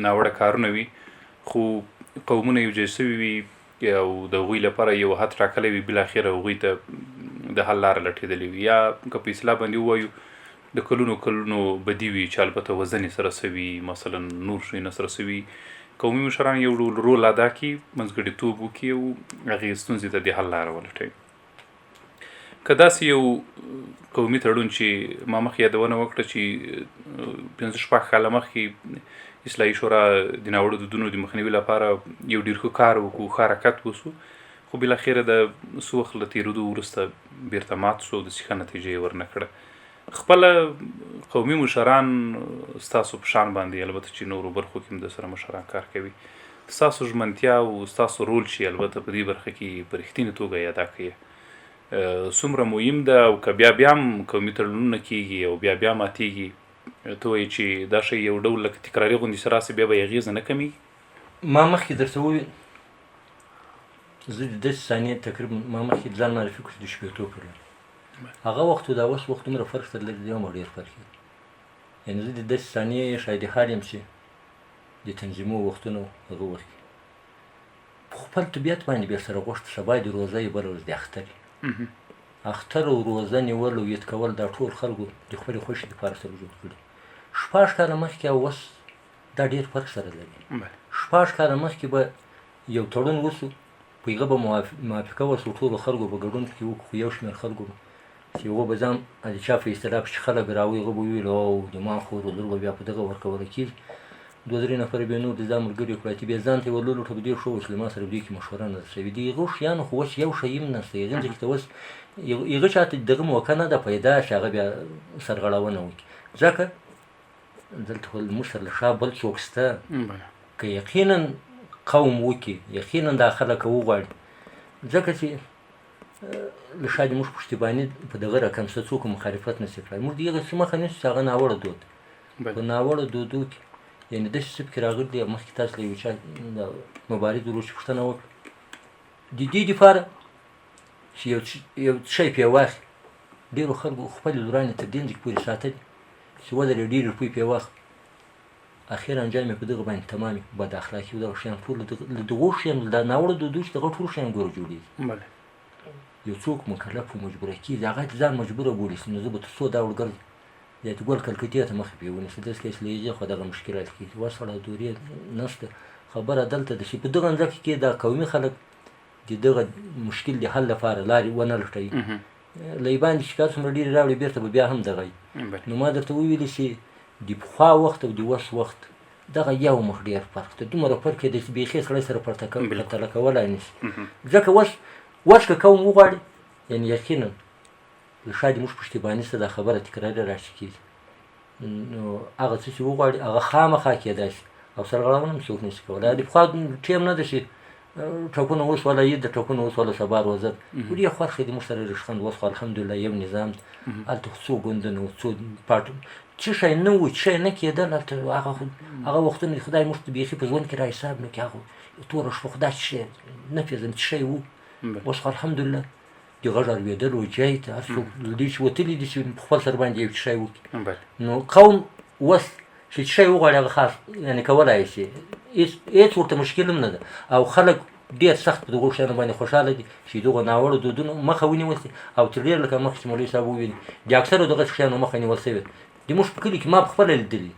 ناوړه کارونه وي، خو قومونه یو ځای سوي وي او د هغوی لپاره یو حد ټاکلی وي، بالاخره هغوی ته د حل لاره لټېدلې وي. یا که په اصطلاح باندې ووایو د کلونو بدي وي چې البته وزن یې سره سوي مثلا نور شیونه سره سوي قومي مشران یو ډول رول ادا کړي منځګړیتوب وکړي او هغې ستونزې ته د حل لاره ولټوي. که داسې یو قومي تړون چې ما مخکې یادونه وکړه چې 15 کاله مخکې اصلاحي شورا د ناوړه دودونو د مخنیوي لپاره یو ډېر ښه کار وکړو، ښه حرکت وسو، خو بالاخره د څه وخت له تېرېدو وروسته بېرته مات سو، داسې ښه نتیجه یې ورنه کړه. خپله قومي مشران ستاسو په شان باندې البته چې نورو برخو کې هم د سره مشران کار کوي، ستاسو ژمنتیا او ستاسو رول چې البته په دې برخه کې په رښتینې توګه یې ادا کوي څومره مهم ده، او که بیا هم قومي تړونونه کېږي او بیا ماتېږي ته وایي چې دا شی یو ډول لکه تکراري غوندې چې راسي بیا به یې اغېزه نه کمېږي؟ ما مخکې درته وویل زه د 10 ثانیې تقریبا ما مخکې ځان معرفي کړو چې د شپېتو کلونو هغه وخت او دا اوس وخت دومره فرق سره لري، دی هم ډېر فرق دی. یعنې زه د 10 ثانیې شاید حال یم چې د تنظیمو وختونو هغه وخت کې په خپل طبیعت باندې بیا سره غوښت سبا د روزه یې بله ورځ د اختر اختر او روزه نیول او یاد کول دا ټول خلکو د خپلې خوښې دپاره سره جوړ کړي. 16 کاله مخکې او اوس دا ډېر فرق سره لري. 16 کاله مخکې به یو تړون وسو، په هغه به موافقه وسو، ټولو خلکو به ګډون پکې وکړو، خو یو شمېر خلکو به چې هغه به ځان د چا په اصطلاح چې خلک راوي هغه به ویل او د ما خور ولور به بیا په دغه ورکولی کېږي. 2-3 نفره بیا نور د ځان ملګري کړه چې بیا ځان ته یې ورلوټه به ډېر ښه و چې له ما سره په دې کې مشوره نه شوې. د هغو شیانو خو اوس یو شی هم نشته. هغې ځکه ته اوس هغه چا ته دغه موقع نه ده پیدا چې هغه بیا سرغړونه وکړي، ځکه دلته خو زموږ سره له شا بل څوک شته که یقینا قوم وکړي، یقینا دا خلک وغواړي، ځکه چې له شا د موږ پشتیباني په دغه رقم څه څوک مخالفت نشي کړی. موږ د هغه څه مخه نیسو چې هغه ناوړه دود په ناوړه دودو کې یعنې داسې څه پکې راغلي دي. مخکې تاسو له یو چا د مبارز ورور چې پوښتنه وکړه د دې دپاره چې یو شی پرې واخلي، ډېرو خلکو خپلې لورانې تر دې ځایه پورې ساتلي چې ودرې ډېرې روپۍ پرې واخلي، اخر انجام یې په دغه باندې تمام وي. بد اخلاقي او دغه شیان ټول له دغو شیانو دا ناوړه دودو چې دغه ټول شیان ګوره جوړېږي. یو څوک مکلف و مجبوره کېږي، هغه ته ځان مجبوره بولي چې نو زه به تر څو دا ورګرځم یا ته ګل کلکتې ته مخې پرې ونیسي، داسې کیس له هغې خو دغه مشکلات کېږي. وسړه دورې نشته. خبره دلته ده چې په دغه ځمکه کې دا قومي خلک د دغه مشکل د حل لپاره لارې ونه لټوي. له یې باندې چې کار څومره ډېرې راوړي بېرته به بیا هم دغه وي. نو ما درته وویلې چې د پخوا وخت او د اوس وخت دغه یو مخ ډېر فرق دی. دومره فرق دی چې بیخي سړی سره پرتله کولی نه شي. ځکه اوس که قوم وغواړي یعنې یقینا له شا د موږ پشتیباني سره دا خبره تکراري راشي کېږي، نو هغه څه چې وغواړي هغه خامخا کېدای شي او سرغړونه هم څوک نشي کولی. د پخوا ټیم نه ده چې ټکونه اوس ولا عید د ټکونه اوس ولا سبا روزه ډېر خوښ دی موږ سره رښخند. اوس خو الحمدلله یو نظام هلته خو څو ګوندونه و څو پارټ څه شی نه و څه شی نه کېدل هلته هغه وختونه خدای موږ ته بیخي په ژوند کې را حساب نه کړي. هغه توره شپه خو دا څه شی نه پېژنم څه شی و. اوس خو الحمدلله د غږ اورېدل و جای ته هر څوک له دې چې وتلي دي چې په خپل سر باندې یو څه شی وکړي. نو قوم اوس چې څه شی وغواړي هغه خاص یعنې کولی شي، هېڅ ورته مشکل هم نه ده. او خلک ډېر سخت په دغو شیانو باندې خوشحاله دي چې دغو ناوړو دودونو مخه ونیول شي. او تر ډېر لکه مخکې چې مولوي صاحب وویل د اکثرو دغه شیانو مخه نیول شوې. د موږ په کلي کې ما پخپله لیدلي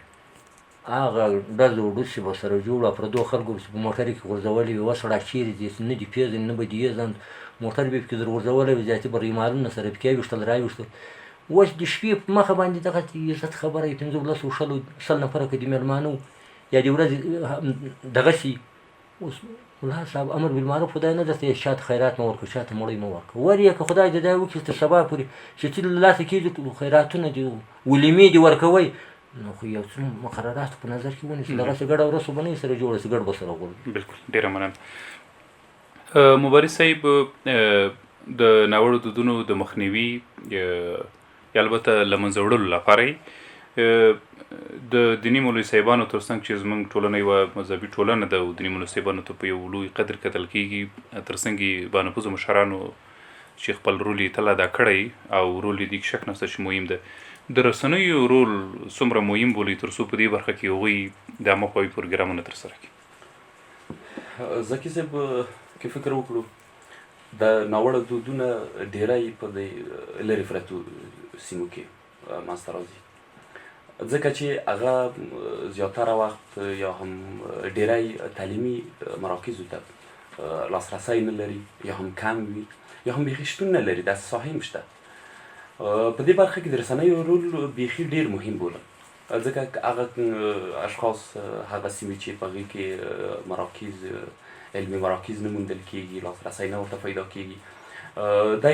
هغه ډزو ډوسې به سره جوړ او پردو خلکو چې په موټر کې غورځولي وي. وسړه چېرې دي نه دي پېژني نه به دې یېزند موټر به یې پکې در غورځولی وي، زیاتې به ریمالونه سره پکې ویشتل راویشتل. اوس د شپې په مخه باندې دغه عزت خبره یې 15-10 نفره که د مېلمانه وو یا د ورځې دغسې اوس ملا صاحب امر بالمعروف خدای نه درته چا ته خیرات مه ورکوه، چا ته مړی مه ورکوه. ور یې که خدای دې دا وکړي تر سبا پورې چې ته له لاسه کېږي خیراتونه دي ولیمې دې ورکوئ، نو خو یو څه مقرراتو په نظر کې ونیسي. دغسې ګډه ورځ خو به نه یې سره جوړه شي، ګډ به سره غواړي. بلکل ډېره مننه. مبارز صاحب د ناوړو دودونو د مخنیوي یا البته له منځه وړلو لپاره د دیني مولوي صاحبانو تر څنګ چې زموږ ټولنه یوه مذهبي ټولنه ده او دیني مولوي صاحبانو ته په یو لوی قدر کتل کېږي، تر څنګ یې بانفوذو مشرانو چې خپل رول یې تل ادا کړی او رول یې دې شک نشته چې مهم ده. د رسنیو رول څومره مهم بولي تر څو په دې برخه کې هغوی د عامه پوهاوي پروګرامونه ترسره کړي؟ زکي صاحب که فکر وکړو د ناوړه دودونه ډېری په دې لرې پرتو سیمو کې منځته راځي. ځکه چې هغه زیاتره وخت یا هم ډیری تعلیمي مراکزو ته لاسرسی نه لري یا هم کم وي یا هم بیخي شتون نه لري، داسې ساحې هم شته. په دې برخه کې د رسنیو رول بیخي ډیر مهم بولم، ځکه هغه اشخاص هغه سیمې چې په هغې کې مراکز علمي مراکز نه موندل کېږي، لاسرسی نه ورته پیدا کېږي، دا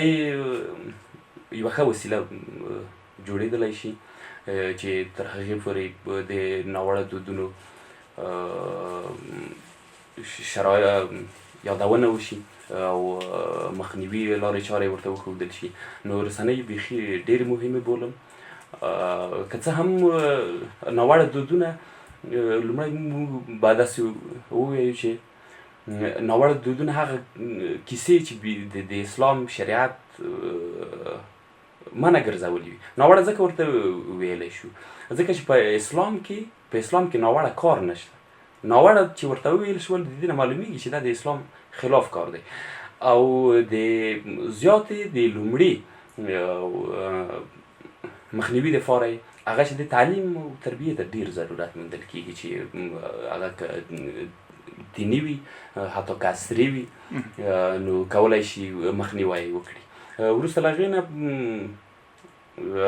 یوه ښه وسیله جوړېدلی شي چې تر هغې پورې د ناوړه دودونو یادونه وشي او مخنیوي لارې چارې ورته وښودل شي. نو رسنۍ بیخي ډېرې مهمې بولم. که څه هم ناوړه دودونه لومړی موږ باید داسې ووایو چې ناوړه دودونه هغه کیسې چې د اسلام شریعت منع ګرځولي وي. ناوړه ځکه ورته ویلی شو ځکه چې په اسلام کې ناوړه کار نشته. ناوړه چې ورته وویل شول د دې نه معلومیږي چې دا د اسلام خلاف کار دی او د زیاتې د لومړي مخنیوي دپاره هغه چې د تعلیم او تربیې ته ډېر ضرورت موندل کېږي چې هغه دیني وي حتی که عصري وي نو کولی شي مخنیوی یې وکړي. وروسته له هغې نه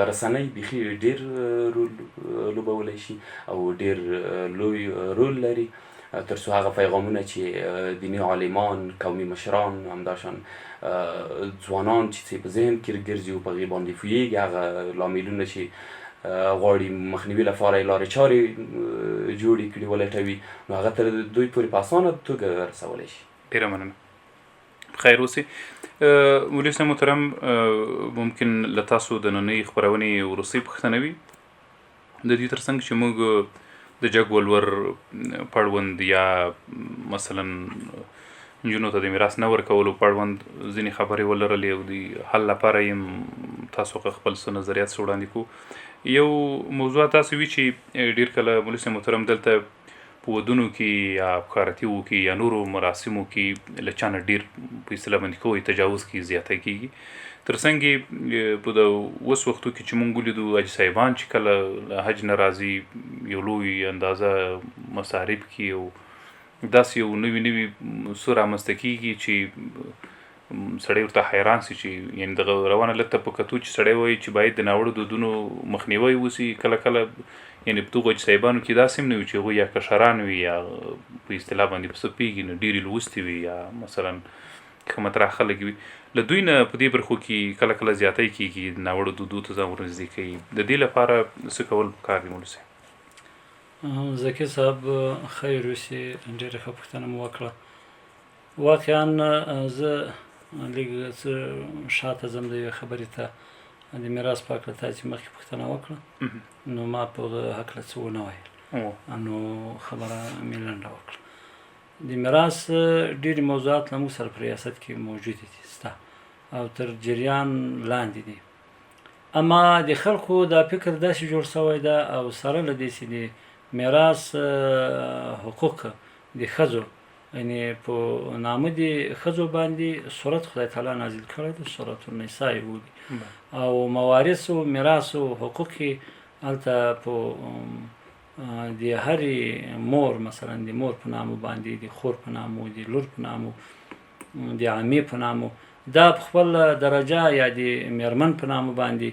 رسنۍ بیخي ډېر رول لوبولی شي او ډېر لوی رول لري تر څو هغه پیغامونه چې دیني عالمان، قومي مشران، همداشان ځوانان چې په ذهن کې ګرځي او په هغې باندې پوهېږي، هغه لاملونه چې غواړي مخنیوي لپاره یې لارې چارې جوړې کړي ولټوي، نو هغه تر دوی پورې په اسانه توګه رسولی شي. ډېره مننه. خیر اوسې. مولوي صاحب محترم، ممکن له تاسو د نننۍ خپرونې وروستۍ پوښتنه وي د دې تر څنګ چې موږ د جګ ولور پړوند یا مثلا نجونو ته د میراث نه ورکولو پړوند ځینې خبرې ولرلې او د حل لپاره یې تاسو خپل څه نظریات څه وړاندې کړو. یو موضوع تاسو وي چې ډېر کله مولوي صاحب محترم دلته په ودونو کې یا ښکارتیو کې یا نورو مراسمو کې له چا نه ډېر په اصطلاح باندې کوی تجاوز کې زیاتی کېږي. تر څنګ یې په د اوس وختو کې چې مونږ ولیدو حاجي صاحبان چې کله له حج نه راځي یو لوی اندازه مصارف کړي او داسې یو نوي څه رامنځته کېږي چې سړی ورته حیران سي چې یعنې دغه روانه لږ ته په کتو چې سړی وایي چې باید د ناوړه دودونو مخنیوی وسي. کله یعنې په دغو حاجي صاحبانو کې داسې هم نه وي چې هغوی یا کشران وي یا په اصطلاح باندې په څه پوهېږي نو ډېرې لوستې وي یا مثلا ښه مطرح خلک وي. له دوی نه په دې برخو کې کله زیاتی کېږي، ناوړه دودو ته ځان ورنږدې کوي. د دې لپاره څه کول پکار دي مولوي صاحب؟ زکي صاحب خیر وسي، ډېره ښه پوښتنه مو وکړه. واقعا زه لږ څه شاته ځم د یوې خبرې ته د میراث په هکله تاسې مخکې پوښتنه وکړه نو ما په هغه هکله څه ونه ویل نو خبره مې لنډه وکړه. د میراث ډېرې موضوعات له موږ سره په ریاست کې موجودې دي سته او تر جریان لاندې دي، اما د خلکو دا فکر داسې جوړ شوی ده او سره له دې چې د میراث حقوق د ښځو یعنې په نامه د ښځو باندې صورت خدای تعالی نازل کړی دی، صورت النساء یې بولي او موارثو میراثو حقوق یې هلته په د هرې مور مثلا د مور په نامو باندې، د خور په نامو، د لور په نامو، د عمې په نامو، دا په خپل درجه یا د میرمن په نامو باندې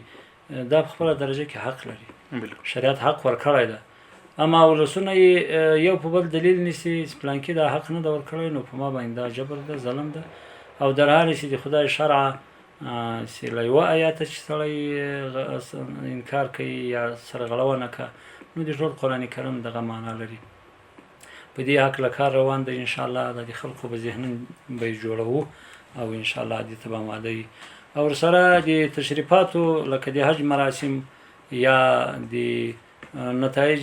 دا په خپله درجه کې حق لري. شریعت حق ورکړی ده، اما ولسونه یې یو په بل دلیل نیسي چې پلانکي دا حق نه ده ورکړی نو په ما باندې دا جبر ده، ظلم ده. او در حالی چې د خدای شرعه چې له یوه ایته چې سړی انکار کوي یا سرغړونه که نو د ټول قرآن کریم دغه معنا لري. په دې هکله کار روان دی، انشاءالله د خلکو په ذهنن به یې جوړوو او انشاءالله دې ته به آماده وي. او ورسره د تشریفاتو لکه د حج مراسم یا د نتایج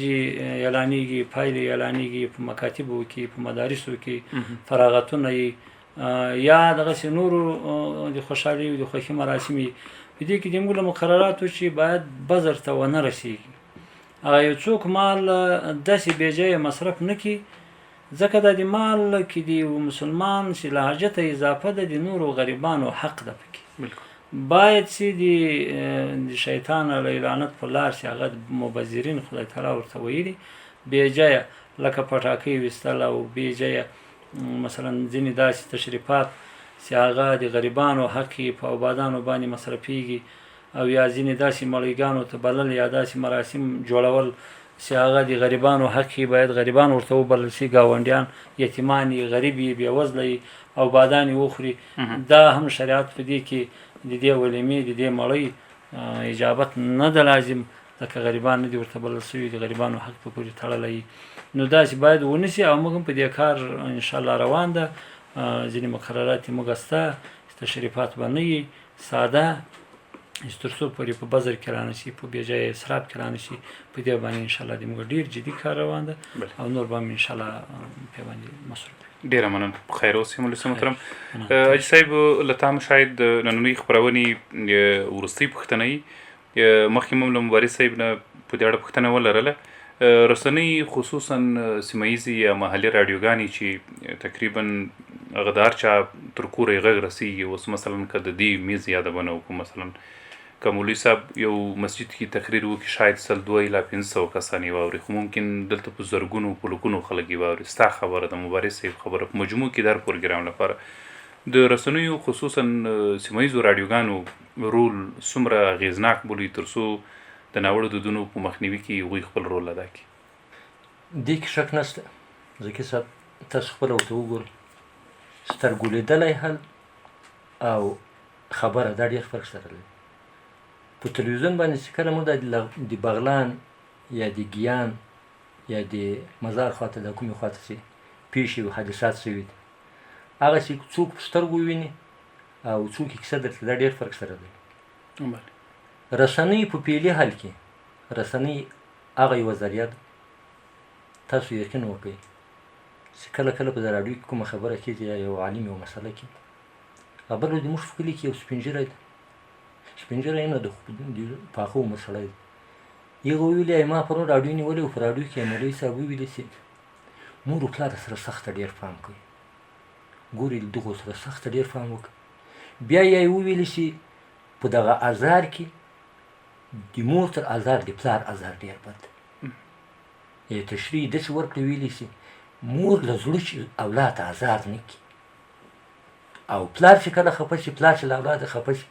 اعلانېږي، پایلې اعلانېږي په مکاتبو کې، په مدارسو کې فراغتونه یې یا دغسې نورو د خوشحالي او د خوښي مراسم یې په دې کې د موږ له مقرراتو چې باید بزر ته ونه رسېږي، هغه یو څوک مال داسې بېجایه مصرف نه کړي، ځکه دا د مال کې د یو مسلمان چې له حاجته اضافه ده د نورو غریبانو حق ده پکې. باید چې د شیطان علیه لعنت په لار چې هغه مبذرین خدای تعالی ورته ویلي بې جایه لکه پټاکۍ ویستل او بې جایه مثلا ځینې داسې تشریفات چې هغه د غریبانو حق په آبادانو باندې مصرفیږي او یا ځینې داسې مړیګانو ته بلل یا داسې مراسم جوړول چې هغه د غریبانو حق باید غریبان ورته وبلل شي، ګاونډیان یتیمان یې غریب یې بېوزله او بادان یې وخوري. دا هم شریعت په دې کې د دې ولیمې د دې مړۍ اجابت نه ده لازم، ځکه غریبان نه دي ورته بلل شوي، د غریبانو حق په پورې تړلی. نو داسې باید ونیسي او موږ هم په دې کار انشاءالله روان ده. ځینې مقررات یې موږ شته، تشریفات به نه وي، ساده تر څو پورې په بازار کې رانشي، په بې ځایه اسراف کې رانشي. په دې باندې انشاءالله د موږ ډېر جدي کار روان ده او نور به هم انشاءالله پرې باندې مصروف. ډېره مننه. خیر اوسې مولوي محترم. حاجي صاحب له تا هم شاید د نننۍ خپرونې وروستۍ پوښتنه وي. مخکې مو له مبارز صاحب نه په دې اړه پوښتنه ولرله. رسنۍ خصوصا سیمه ییزې یا محلي راډیوګانې چې تقریبا هغه د هر چا تر کوره یې غږ رسېږي. اوس مثلا که د دې میز یادونه وکړو، مثلا که مولوي صاحب یو مسجد کې تقریر وکړي شاید 100 یا 500 کسان یې واوري، خو ممکن دلته په زرګونو په لکونو خلک یې واوري. ستا خبره د مبارز صاحب خبره په مجموع کې د هر پروګرام لپاره د رسنیو خصوصا سیمه ییزو راډیوګانو رول څومره اغېزناک بولي تر څو د ناوړه دودونو په مخنیوي کې هغوی خپل رول ادا کړي؟ دې کې شک نشته. ځکه صاحب تاسو خپله ورته وګورئ، سترګو لیدلی حل او خبره دا ډېر فرق سره لري. په تلویزیون باندې چې کله موږ د بغلان یا د ګیان یا د مزار خواته د کومې خواته چې پیښې او حادثات شوي دي، هغه چې څوک په سترګو وویني او څوک یې کیسه درته، دا ډېر فرق سره دی. رسنۍ په فعلي حال کې رسنۍ هغه یوه ذریعه ده. تاسو یقین وکړئ چې کله کله په راډیو کې کومه خبره کېږي یا یو عالم یو مسله کې، خبره د موږ په کلي کې یو سپین ږیری دی، سپین ږیری نه د پاخه عمر سړی دی. هغه ویلي ما پرون راډیو نیولې او په راډیو کې یې مولوي صاحب وویلي چې مور و پلار سره سخته ډېر پام کوي، ګورې دغو سره سخته ډېر پام وکړه. بیا یې وویلي چې په دغه ازار کې د مور تر ازار د پلار ازار ډېر بد دی. یې تشریح داسې ورکړه ویلي چې مور له زړه چې اولاد ته ازار نه کړي او پلار چې کله خفه شي، پلار چې له اولاده خفه شي،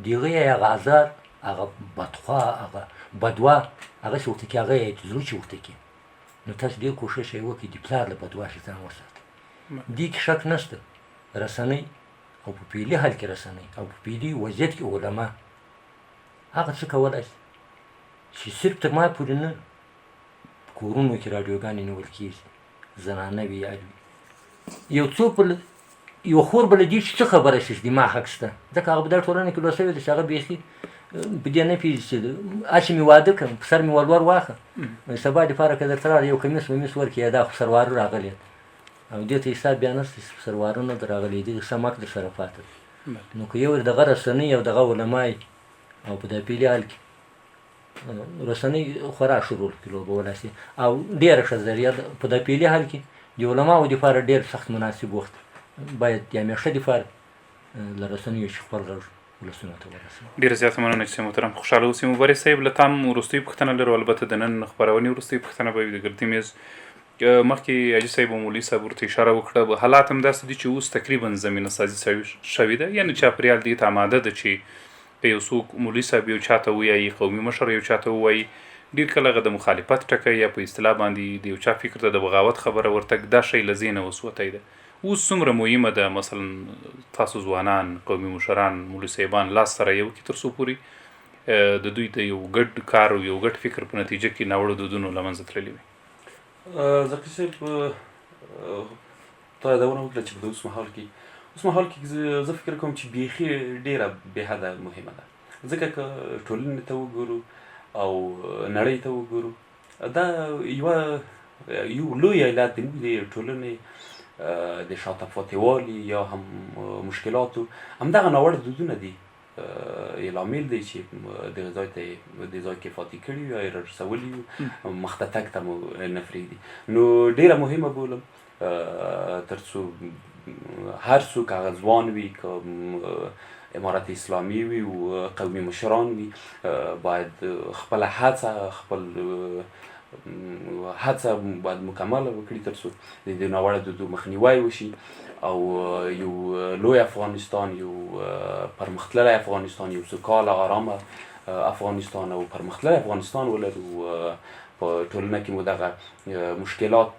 د هغه یې هغه ازار، هغه بدخوا، هغه بدوا، هغه چې ورته کړي، هغه یې د زړه چې ورته کړي. نو تاسو ډېر کوښښ یې وکړئ د پلار له بدوا چې ځان وساتئ. دې کې شک نشته. رسنۍ او په فعلي حال کې رسنۍ او په فعلي وضعیت کې علما هغه څه کولی شي چې صرف تر ما پورې نه کورونو کې راډیوګانې نیول کېږي، زنانه وي یا وي، یو څوک یو خور به له دې چې څه خبره شي چې د ما حق شته، ځکه هغه په دا ټولنه کې لوی شوی دی چې هغه بیخي په دې نه پوهېږي چې هسې مې واده کړم، په سر مې ولور واخله، سبا دپاره که درته راغله یو کمیس ومیس ورکړي، دا خو سرواره راغلی او دې ته حساب بیا نشته چې په سرواره نه ده راغلی، دغه سمک در سره پاته ده. نو که یو دغه رسنۍ او دغه علمای او په دا فعلي حال کې رسنۍ خورا ښه رول کې لوبولی شي او ډېره ښه ذریعه ده. په دا فعلي حال کې د علماو دپاره ډېر سخت مناسب وخت باید د همیشه دپاره له رسنیو چې خپل غږ ولسونو ته ورسوي. ډېره زیاته مننه چې محترم خوشحاله اوسئ. مبارز صاحب له تا هم وروستۍ پوښتنه لرو، البته د نن خپرونې وروستۍ پوښتنه به وي د ګردي میز. مخکې حاجي صاحب او مولوي صاحب ورته اشاره وکړه، حالات هم داسې دي چې اوس تقریبا زمینه سازي شوې ده، یعنې چاپریال دې ته آماده ده چې که یو څوک مولوي صاحب یو چاته ووایي، قومي مشر یو چاته ووایي، ډېر کله هغه د مخالفت ټکی یا په اصطلاح باندې د یو چا فکر ته د بغاوت خبره ورتګ، دا شی له ذهنه اوس وتی ده. اوس څومره مهمه ده مثلا تاسو ځوانان، قومي مشران، مولوي صاحبان لاس سره یو کړي تر څو پورې د دوی د یو ګډ کار او یو ګډ فکر په نتیجه کې ناوړه دودونو له منځه تللي وي؟ زکي صاحب تا یادونه وکړه چې په اوس مهال کې زه فکر کوم چې بیخي ډېره بېحده مهمه ده، ځکه که ټولنې ته وګورو او نړۍ ته وګورو، دا یو لوی علت د ټولنې د شاته پاتې والي یا هم مشکلاتو همدغه ناوړه دودونه دي. یو لامل دی چې دغه ځای ته د ځای کې پاتې کړي یا یې رارسولي وو، مخ ته تګ ته مو نه پرېږدي. نو ډېره مهمه بولم تر څو هر څوک هغه ځوان وي که امارت اسلامي وي او قومي مشران وي باید خپل هڅه باید مکمله وکړي تر څو د دې ناوړه دودو مخنیوی وشي او یو لوی افغانستان، یو پرمختللی افغانستان، یو سوکاله آرامه افغانستان او پرمختللی افغانستان ولرو. په ټولنه کې مو دغه مشکلات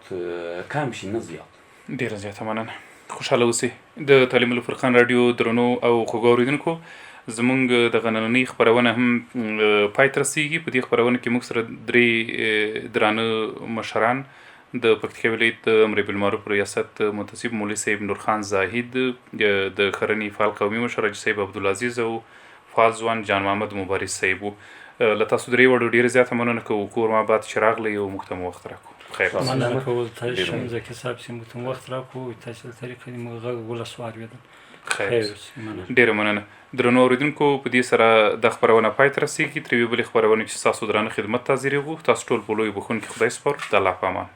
کم شي نه زیات. ډېره زیاته مننه. خوشحاله اوسئ. د تعلیم الفرقان راډیو درنو او خوږو اورېدونکو، زمونږ دغه نننۍ خپرونه هم پای ته رسیږي. په دې خپرونه کې موږ سره 3 درانه مشران، د پکتیکا ولایت د امر بالمعروف ریاست منتصب مولوي صاحب نورخان زاهد، د خرنې فعال قومي مشر حاجي صاحب عبدالعزیز او فعال ځوان جان محمد مبارز صاحب وو. له تاسو 3 وړو ډېره زیاته مننه کوو. کور ما بعد چې راغلی او موږ ته مو وخت راکړو. خیر. مننه کول تاسو هم زکه صاحب چې موږ ته وخت راکړو، تاسو د طریقې موږ غوږ سوال ویل. خیر. ډېره مننه. درنو اورېدونکو، په دې سره د خپرونه پای ته رسیږي. تر یوې بلې خپرونې چې ستاسو درانه خدمت ته حاضرېږو. تاسو ټول په لوی بخښونکي خدای سپارو. د الله په امان.